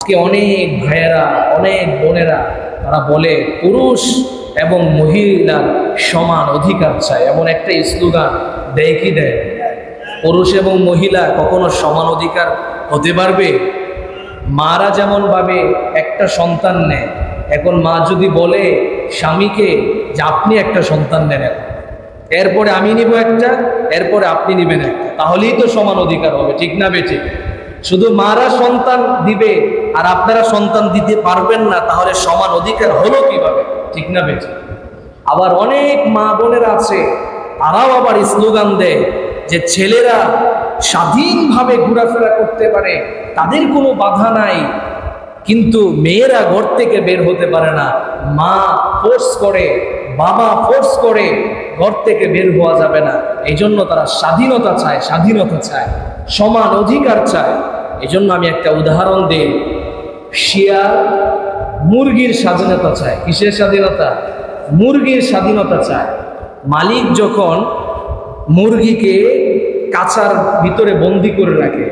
আজকে অনেক ভাইয়েরা, অনেক বোনেরা তারা বলে পুরুষ এবং মহিলার সমান অধিকার চায়, এমন একটা স্লোগান দেয় কি দেয়? পুরুষ এবং মহিলা কখনো সমান অধিকার হতে পারবে? মারা যেমন ভাবে একটা সন্তান নেয়, এখন মা যদি বলে স্বামীকে যে আপনি একটা সন্তান নেন, এরপরে আমি নিব একটা, এরপরে আপনি নিবেন একটা, তাহলেই তো সমান অধিকার হবে, ঠিক না বেঠিক? শুধু মারা সন্তান দিবে আর আপনারা সন্তান দিতে পারবেন না, তাহলে সমান অধিকার হলো কিভাবে, ঠিক না বেঠিক? আবার অনেক মা বোনেরা আছে, তারাও আবার স্লোগান দেয় যে ছেলেরা স্বাধীনভাবে ঘোরাফেরা করতে পারে, তাদের কোনো বাধা নাই, কিন্তু মেয়েরা ঘর থেকে বের হতে পারে না, মা ফোর্স করে, বাবা ফোর্স করে, ঘর থেকে বের হওয়া যাবে না। এই জন্য তারা স্বাধীনতা চায়, স্বাধীনতা চায়, সমান অধিকার চায়। এই জন্য আমি একটা উদাহরণ দিই, শিয়াল মুরগির স্বাধীনতা চায়। কিসের স্বাধীনতা? মুরগির স্বাধীনতা চায়। মালিক যখন মুরগিকে কাঁচার ভিতরে বন্দি করে রাখে,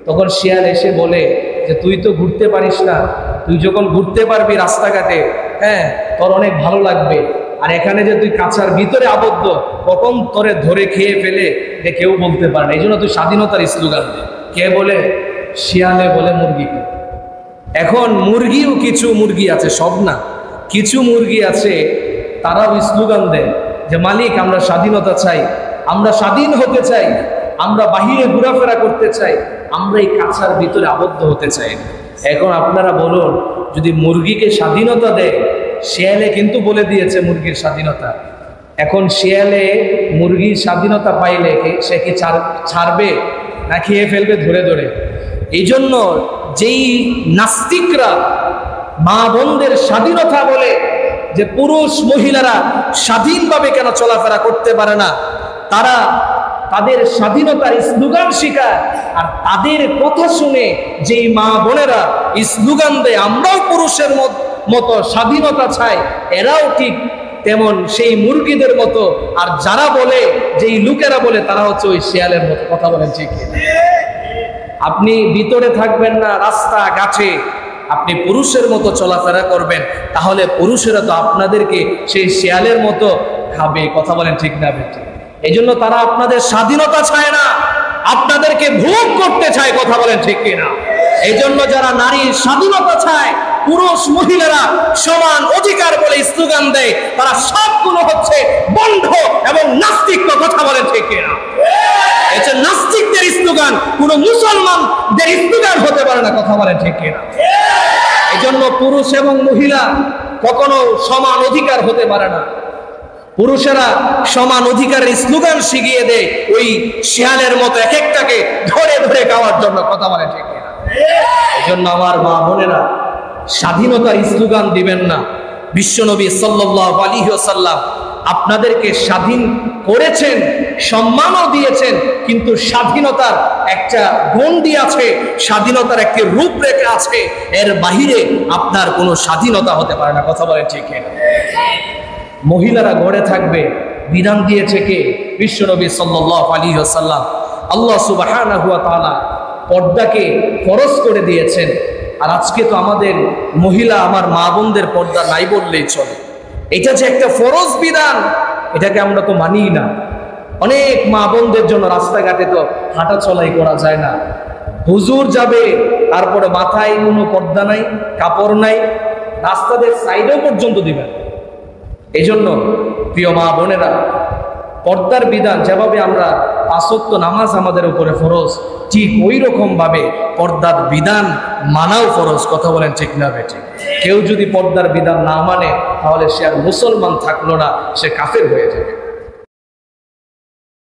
তখন শিয়াল এসে বলে যে তুই তো ঘুরতে পারিস না, তুই যখন ঘুরতে পারবি রাস্তাঘাটে, হ্যাঁ, তোর অনেক ভালো লাগবে, আর এখানে যে তুই কাঁচার ভিতরে আবদ্ধ, কখন তোরে ধরে খেয়ে ফেলে যে কেউ বলতে পারে না। এই জন্য তুই স্বাধীনতার স্লোগান দে। কে বলে? শিয়ালে বলে মুরগিকে। এখন মুরগিও কিছু মুরগি আছে, সব না, কিছু মুরগি আছে তারাও স্লোগান দেয় যে মালিক আমরা স্বাধীনতা চাই, আমরা স্বাধীন হতে চাই, আমরা বাহিরে ঘোরাফেরা করতে চাই, আমরা এই কাঁচার ভিতরে আবদ্ধ হতে চাই। এখন আপনারা বলুন, যদি মুরগিকে স্বাধীনতা দেয়, শিয়ালে কিন্তু বলে দিয়েছে মুরগির স্বাধীনতা, এখন শিয়ালে মুরগির স্বাধীনতা পাইলে সে কি ছাড়বে না খেয়ে ফেলবে ধরে ধরে? এই জন্য যেই নাস্তিকরা মা বোনদের স্বাধীনতা বলে যে পুরুষ মহিলারা স্বাধীনভাবে কেন চলাফেরা করতে পারে না, তারা তাদের স্বাধীনতার স্লোগান শিখায়, আর তাদের কথা শুনে যেই মা বোনেরা স্লোগান দেয় আমরাও পুরুষের মতো স্বাধীনতা চাই, এরাও ঠিক তেমন সেই মুরগিদের মতো। আর যারা বলে, যেই লোকেরা বলে, তারা হচ্ছে ওই শিয়ালের মতো। কথা বলেন ঠিক? আপনি ভিতরে থাকবেন না, রাস্তা ঘাটে আপনি পুরুষের মতো চলাফেরা করবেন, তাহলে পুরুষেরা তো আপনাদেরকে সেই শিয়ালের মতো খাবে। কথা বলেন ঠিক না বেঠিক? এই জন্য তারা আপনাদের স্বাধীনতা চায় না, আপনাদেরকে ভোগ করতে চায়। কথা বলেন ঠিক কিনা? এই জন্য যারা নারীর স্বাধীনতা চায়, পুরুষ মহিলারা সমান অধিকার বলে স্লোগান দেয়, তারা সবগুলো হচ্ছে বন্ধ এবং নাস্তিক। কথা বলেন ঠিক কিনা? এটা নাস্তিকদের স্লোগান, কোন মুসলমানদের স্লোগান হতে পারে না। কথা বলেন ঠিক কিনা? এই জন্য পুরুষ এবং মহিলা কখনো সমান অধিকার হতে পারে না। পুরুষেরা সমান অধিকারের স্লোগান শিখিয়ে দেয় ওই শিয়ালের মতো এক একটাকে ধরে ধরে খাওয়ার জন্য। কথা বলে ঠিক কিনা? এই জন্য আমার মা বোনেরা স্বাধীনতার স্লোগান দিবেন না। বিশ্বনবী সাল্লাল্লাহু আলাইহি ওয়াসাল্লাম আপনাদেরকে স্বাধীন করেছেন, সম্মানও দিয়েছেন, কিন্তু স্বাধীনতার একটা গণ্ডি আছে, স্বাধীনতার একটি রূপরেখা আছে, এর বাহিরে আপনার কোনো স্বাধীনতা হতে পারে না। কথা বলে ঠিক কিনা? মহিলারা ঘরে থাকবে বিধান দিয়েছে কে? বিশ্বনবী সাল্লাল্লাহু আলাইহি ওয়াসাল্লাম। আল্লাহ সুবহানাহু ওয়া তাআলা পর্দাকে ফরজ করে দিয়েছেন। আর আজকে তো আমাদের মহিলা, আমার মা বোনদের পর্দা নাই বললেই চলে। এটা যে একটা ফরজ বিধান, এটাকে আমরা তো মানি না। অনেক মা বোনদের জন্য রাস্তাঘাটে তো হাঁটা চলাই করা যায় না। হুজুর যাবে, তারপরে মাথায় কোনো পর্দা নাই, কাপড় নাই, রাস্তাদের সাইডেও পর্যন্ত দিবেন। এই জন্য প্রিয় মা বোনেরা, পর্দার বিধান যেভাবে আমরা ৫ ওয়াক্ত নামাজ আমাদের উপরে ফরজ, ঠিক ওই রকম ভাবে পর্দার বিধান মানাও ফরজ। কথা বলেন ঠিক না বেঠিক? কেউ যদি পর্দার বিধান না মানে, তাহলে সে আর মুসলমান থাকলো না, সে কাফের হয়ে যাবে।